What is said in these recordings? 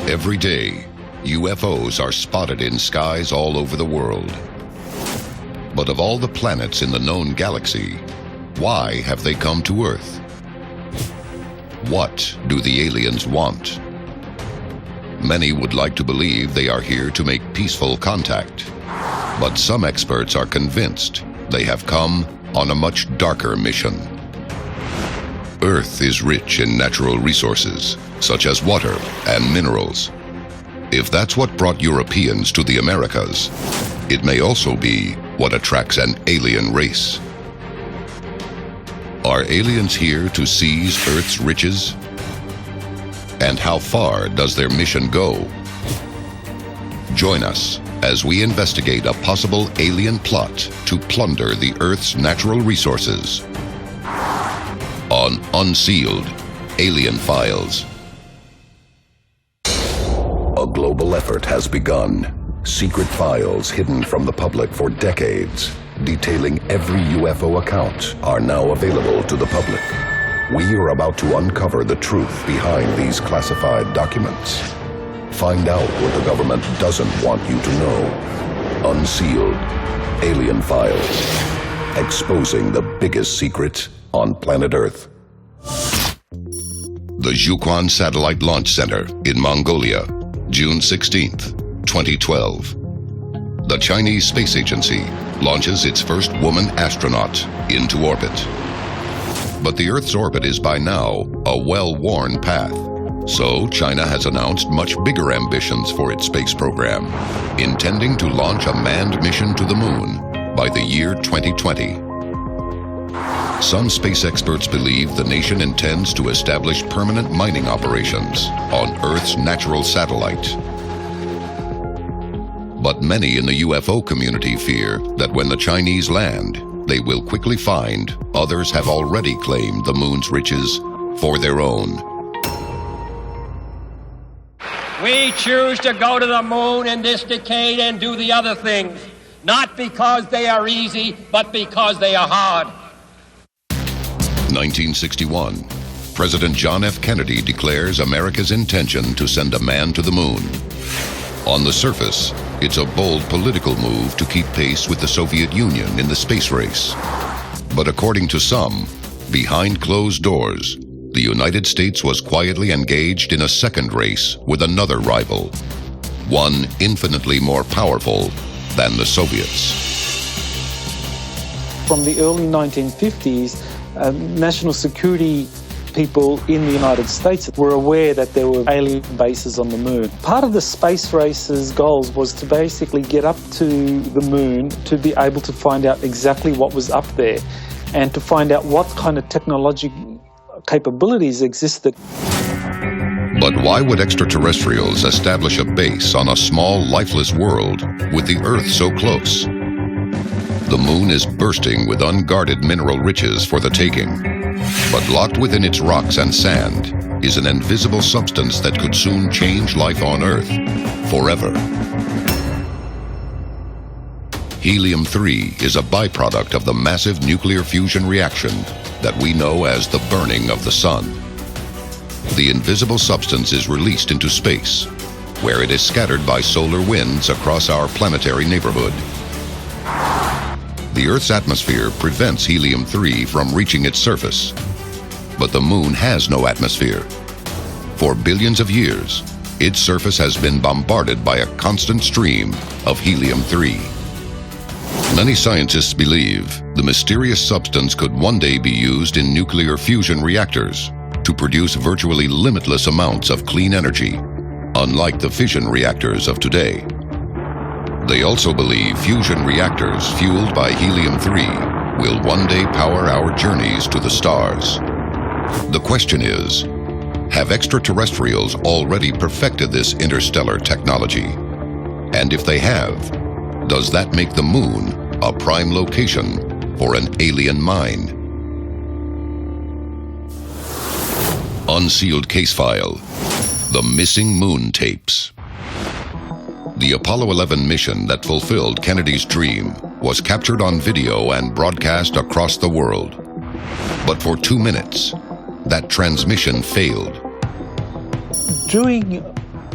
Every day, UFOs are spotted in skies all over the world. But of all the planets in the known galaxy, why have they come to Earth? What do the aliens want? Many would like to believe they are here to make peaceful contact, but some experts are convinced they have come on a much darker mission. Earth is rich in natural resources, such as water and minerals. If that's what brought Europeans to the Americas, it may also be what attracts an alien race. Are aliens here to seize Earth's riches? And how far does their mission go? Join us as we investigate a possible alien plot to plunder the Earth's natural resources on Unsealed, Alien Files. A global effort has begun. Secret files hidden from the public for decades, detailing every UFO account, are now available to the public. We are about to uncover the truth behind these classified documents. Find out what the government doesn't want you to know. Unsealed, Alien Files, exposing the biggest secret on planet Earth. The Zhuquan Satellite Launch Center in Mongolia, June 16th, 2012. The Chinese Space Agency launches its first woman astronaut into orbit. But the Earth's orbit is by now a well-worn path. So China has announced much bigger ambitions for its space program, intending to launch a manned mission to the moon by the year 2020. Some space experts believe the nation intends to establish permanent mining operations on Earth's natural satellite. But many in the UFO community fear that when the Chinese land, they will quickly find others have already claimed the moon's riches for their own. We choose to go to the moon in this decade and do the other things, not because they are easy, but because they are hard. 1961, President John F. Kennedy declares America's intention to send a man to the moon. On the surface, it's a bold political move to keep pace with the Soviet Union in the space race. But according to some, behind closed doors, the United States was quietly engaged in a second race with another rival, one infinitely more powerful than the Soviets. From the early 1950s, national security people in the United States were aware that there were alien bases on the moon. Part of the space race's goals was to basically get up to the moon to be able to find out exactly what was up there and to find out what kind of technological capabilities existed. But why would extraterrestrials establish a base on a small, lifeless world with the Earth so close? The moon is bursting with unguarded mineral riches for the taking, but locked within its rocks and sand is an invisible substance that could soon change life on Earth forever. Helium-3 is a byproduct of the massive nuclear fusion reaction that we know as the burning of the sun. The invisible substance is released into space, where it is scattered by solar winds across our planetary neighborhood. The Earth's atmosphere prevents helium-3 from reaching its surface, but the moon has no atmosphere. For billions of years, its surface has been bombarded by a constant stream of helium-3. Many scientists believe the mysterious substance could one day be used in nuclear fusion reactors to produce virtually limitless amounts of clean energy, unlike the fission reactors of today. They also believe fusion reactors fueled by helium-3 will one day power our journeys to the stars. The question is, have extraterrestrials already perfected this interstellar technology? And if they have, does that make the moon a prime location for an alien mine? Unsealed case file: The Missing Moon Tapes. The Apollo 11 mission that fulfilled Kennedy's dream was captured on video and broadcast across the world. But for 2 minutes, that transmission failed. During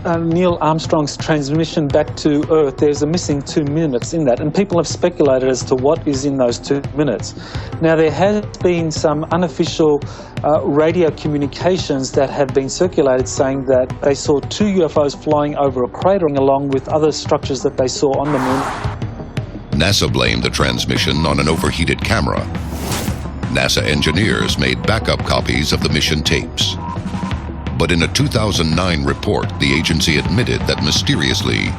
Neil Armstrong's transmission back to Earth, there's a missing 2 minutes in that, and people have speculated as to what is in those 2 minutes. Now, there has been some unofficial radio communications that have been circulated saying that they saw 2 UFOs flying over a crater along with other structures that they saw on the moon. NASA blamed the transmission on an overheated camera. NASA engineers made backup copies of the mission tapes. But in a 2009 report, the agency admitted that mysteriously,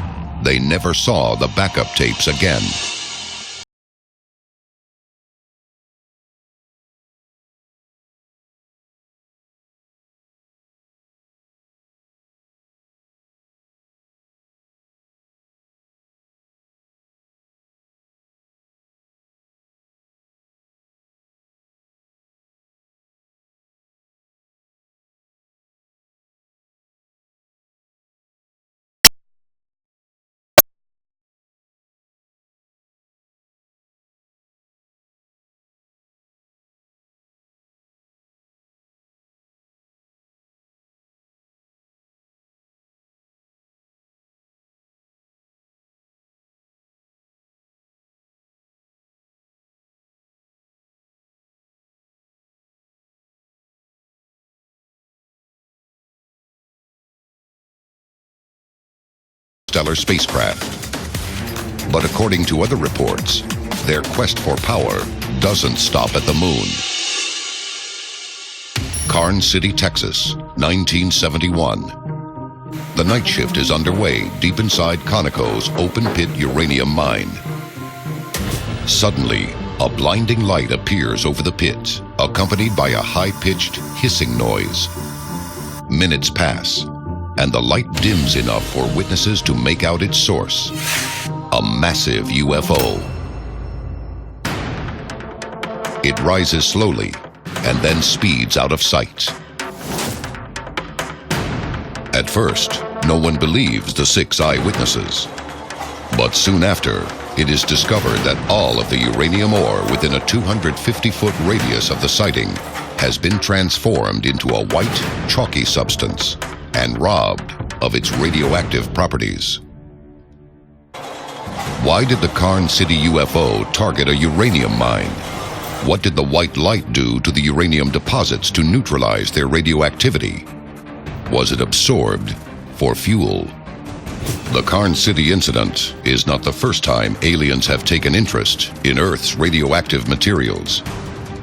they never saw the backup tapes again. Stellar spacecraft. But according to other reports, their quest for power doesn't stop at the moon. Carn City, Texas, 1971. The night shift is underway deep inside Conoco's open-pit uranium mine. Suddenly, a blinding light appears over the pit, accompanied by a high-pitched hissing noise. Minutes pass, and the light dims enough for witnesses to make out its source, a massive UFO. It rises slowly and then speeds out of sight. At first, no one believes the 6 eyewitnesses. But soon after, it is discovered that all of the uranium ore within a 250-foot radius of the sighting has been transformed into a white, chalky substance and robbed of its radioactive properties. Why did the Carn City UFO target a uranium mine? What did the white light do to the uranium deposits to neutralize their radioactivity? Was it absorbed for fuel? The Carn City incident is not the first time aliens have taken interest in Earth's radioactive materials.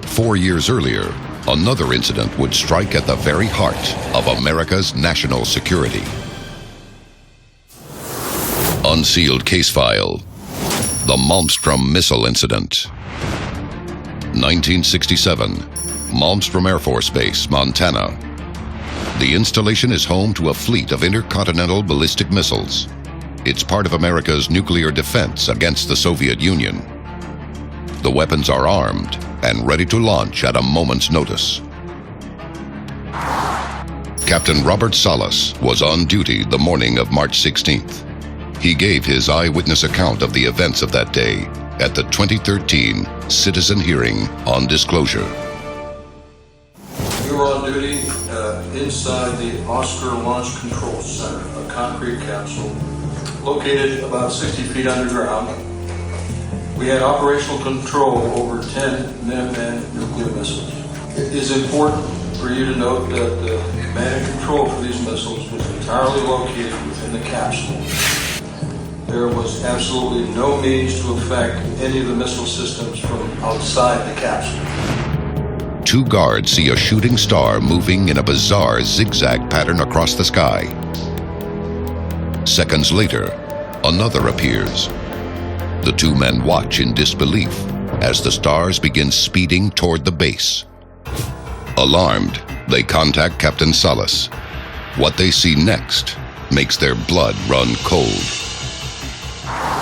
4 years earlier, another incident would strike at the very heart of America's national security. Unsealed case file. The Malmstrom Missile Incident. 1967, Malmstrom Air Force Base, Montana. The installation is home to a fleet of intercontinental ballistic missiles. It's part of America's nuclear defense against the Soviet Union. The weapons are armed and ready to launch at a moment's notice. Captain Robert Salas was on duty the morning of March 16th. He gave his eyewitness account of the events of that day at the 2013 citizen hearing on disclosure. We were on duty inside the Oscar Launch Control Center, a concrete capsule located about 60 feet underground. We had operational control over 10 Minuteman nuclear missiles. It is important for you to note that the command and control for these missiles was entirely located within the capsule. There was absolutely no means to affect any of the missile systems from outside the capsule. 2 guards see a shooting star moving in a bizarre zigzag pattern across the sky. Seconds later, another appears. The 2 men watch in disbelief as the stars begin speeding toward the base. Alarmed, they contact Captain Salas. What they see next makes their blood run cold.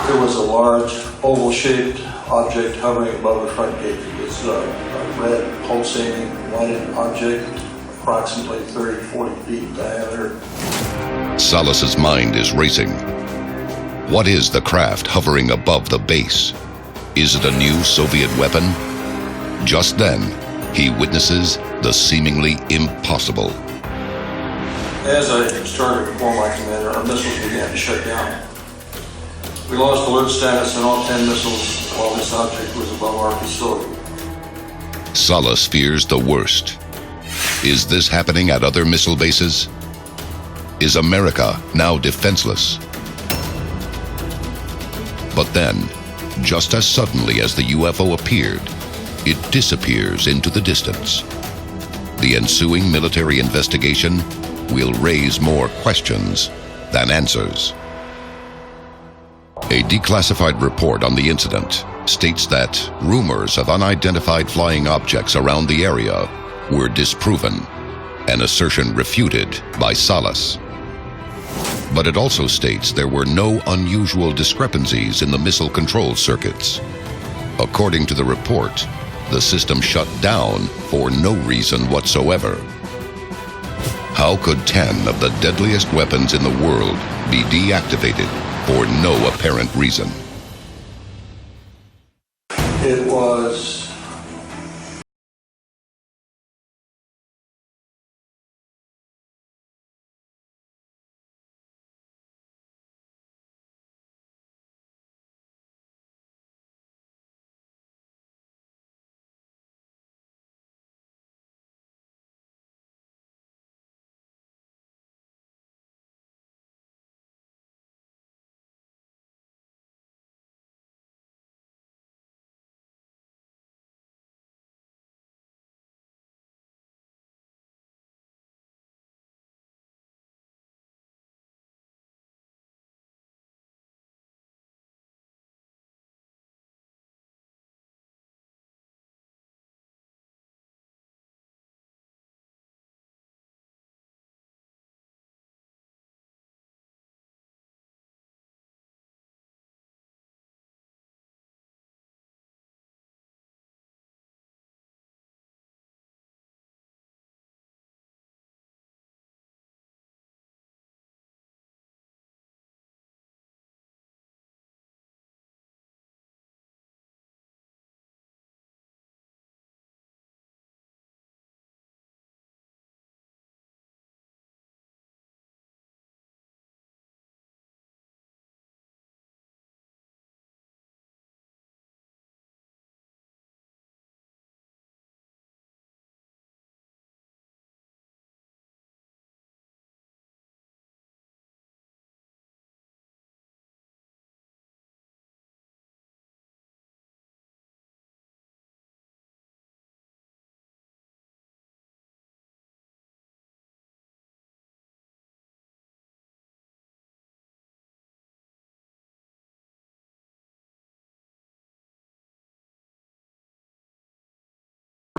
There was a large oval-shaped object hovering above the front gate. It's a red, pulsating, lighted object, approximately 30-40 feet in diameter. Salas's mind is racing. What is the craft hovering above the base? Is it a new Soviet weapon? Just then, he witnesses the seemingly impossible. As I started to inform my commander, our missiles began to shut down. We lost alert status on all 10 missiles while this object was above our facility. Salas fears the worst. Is this happening at other missile bases? Is America now defenseless? But then, just as suddenly as the UFO appeared, it disappears into the distance. The ensuing military investigation will raise more questions than answers. A declassified report on the incident states that rumors of unidentified flying objects around the area were disproven, an assertion refuted by Salas. But it also states there were no unusual discrepancies in the missile control circuits. According to the report, the system shut down for no reason whatsoever. How could 10 of the deadliest weapons in the world be deactivated for no apparent reason? It was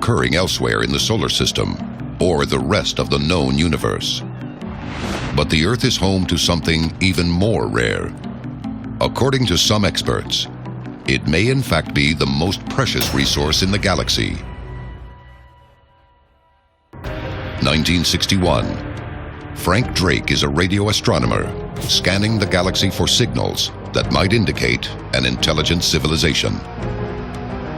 occurring elsewhere in the solar system or the rest of the known universe. But the Earth is home to something even more rare. According to some experts, it may in fact be the most precious resource in the galaxy. 1961. Frank Drake is a radio astronomer scanning the galaxy for signals that might indicate an intelligent civilization.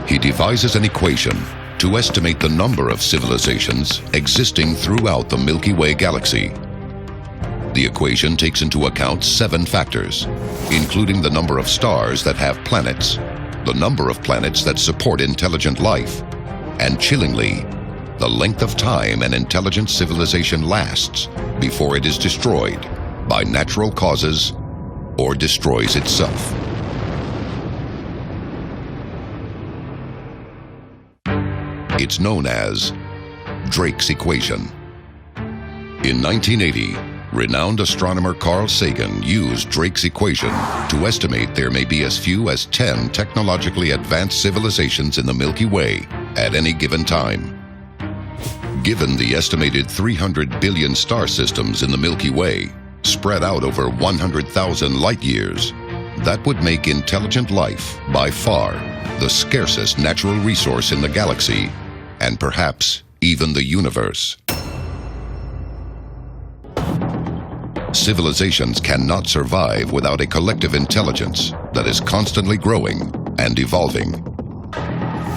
He devises an equation to estimate the number of civilizations existing throughout the Milky Way galaxy. The equation takes into account 7 factors, including the number of stars that have planets, the number of planets that support intelligent life, and chillingly, the length of time an intelligent civilization lasts before it is destroyed by natural causes or destroys itself. It's known as Drake's equation. In 1980, renowned astronomer Carl Sagan used Drake's equation to estimate there may be as few as 10 technologically advanced civilizations in the Milky Way at any given time. Given the estimated 300 billion star systems in the Milky Way, spread out over 100,000 light years, that would make intelligent life by far the scarcest natural resource in the galaxy, and perhaps even the universe. Civilizations cannot survive without a collective intelligence that is constantly growing and evolving.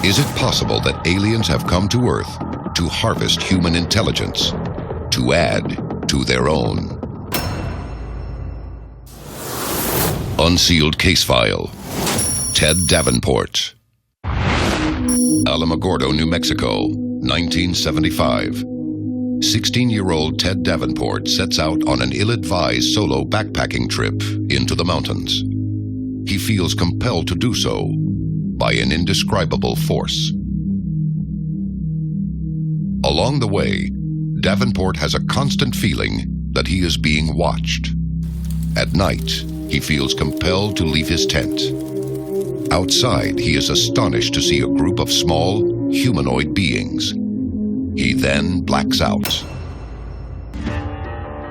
Is it possible that aliens have come to Earth to harvest human intelligence, to add to their own. Unsealed Case File. Ted Davenport. Alamogordo, New Mexico, 1975. 16-year-old Ted Davenport sets out on an ill-advised solo backpacking trip into the mountains. He feels compelled to do so by an indescribable force. Along the way, Davenport has a constant feeling that he is being watched. At night, he feels compelled to leave his tent. Outside, he is astonished to see a group of small, humanoid beings. He then blacks out.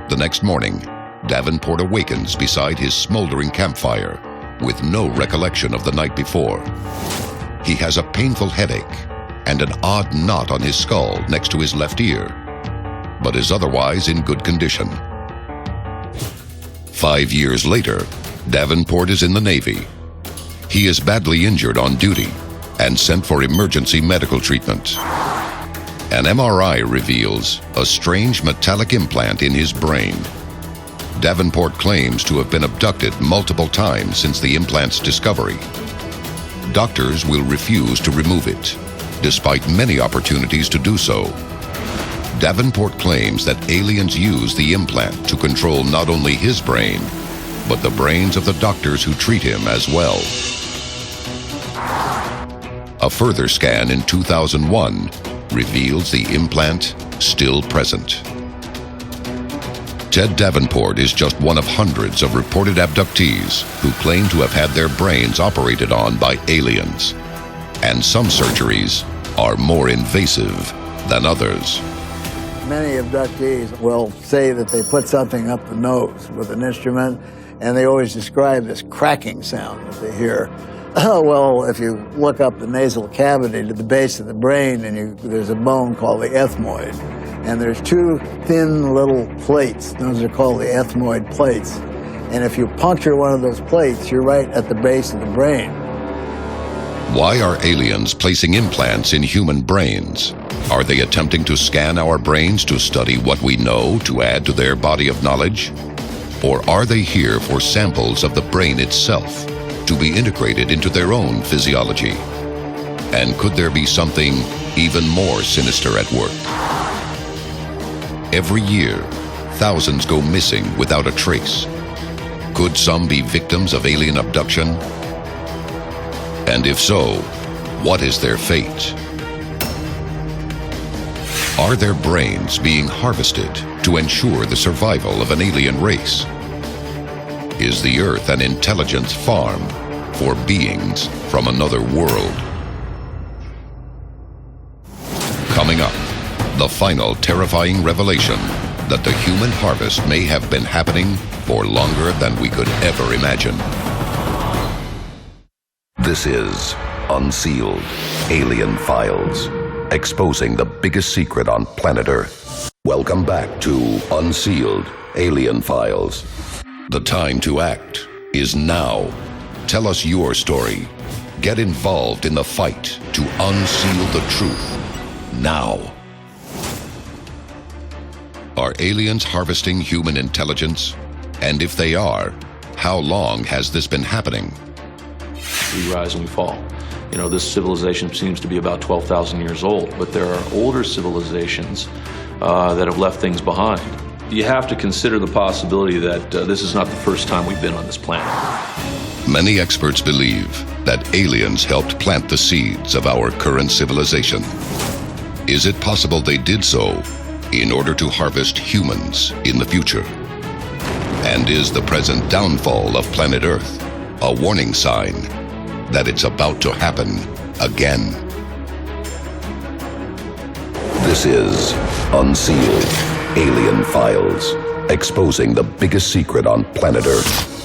The next morning, Davenport awakens beside his smoldering campfire with no recollection of the night before. He has a painful headache and an odd knot on his skull next to his left ear, but is otherwise in good condition. 5 years later, Davenport is in the Navy. He is badly injured on duty and sent for emergency medical treatment. An MRI reveals a strange metallic implant in his brain. Davenport claims to have been abducted multiple times since the implant's discovery. Doctors will refuse to remove it, despite many opportunities to do so. Davenport claims that aliens use the implant to control not only his brain, but the brains of the doctors who treat him as well. A further scan in 2001 reveals the implant still present. Ted Davenport is just one of hundreds of reported abductees who claim to have had their brains operated on by aliens. And some surgeries are more invasive than others. Many abductees will say that they put something up the nose with an instrument, and they always describe this cracking sound that they hear. Well, if you look up the nasal cavity to the base of the brain, and there's a bone called the ethmoid, and there's two thin little plates. Those are called the ethmoid plates. And if you puncture one of those plates, you're right at the base of the brain. Why are aliens placing implants in human brains? Are they attempting to scan our brains to study what we know to add to their body of knowledge? Or are they here for samples of the brain itself, to be integrated into their own physiology? And could there be something even more sinister at work? Every year, thousands go missing without a trace. Could some be victims of alien abduction? And if so, what is their fate? Are their brains being harvested to ensure the survival of an alien race? Is the Earth an intelligence farm for beings from another world? Coming up, the final terrifying revelation that the human harvest may have been happening for longer than we could ever imagine. This is Unsealed Alien Files, exposing the biggest secret on planet Earth. Welcome back to Unsealed Alien Files. The time to act is now. Tell us your story. Get involved in the fight to unseal the truth now. Are aliens harvesting human intelligence? And if they are, how long has this been happening? We rise and we fall. You know, this civilization seems to be about 12,000 years old, but there are older civilizations that have left things behind. You have to consider the possibility that this is not the first time we've been on this planet. Many experts believe that aliens helped plant the seeds of our current civilization. Is it possible they did so in order to harvest humans in the future? And is the present downfall of planet Earth a warning sign that it's about to happen again? This is Unsealed Alien Files, exposing the biggest secret on planet Earth.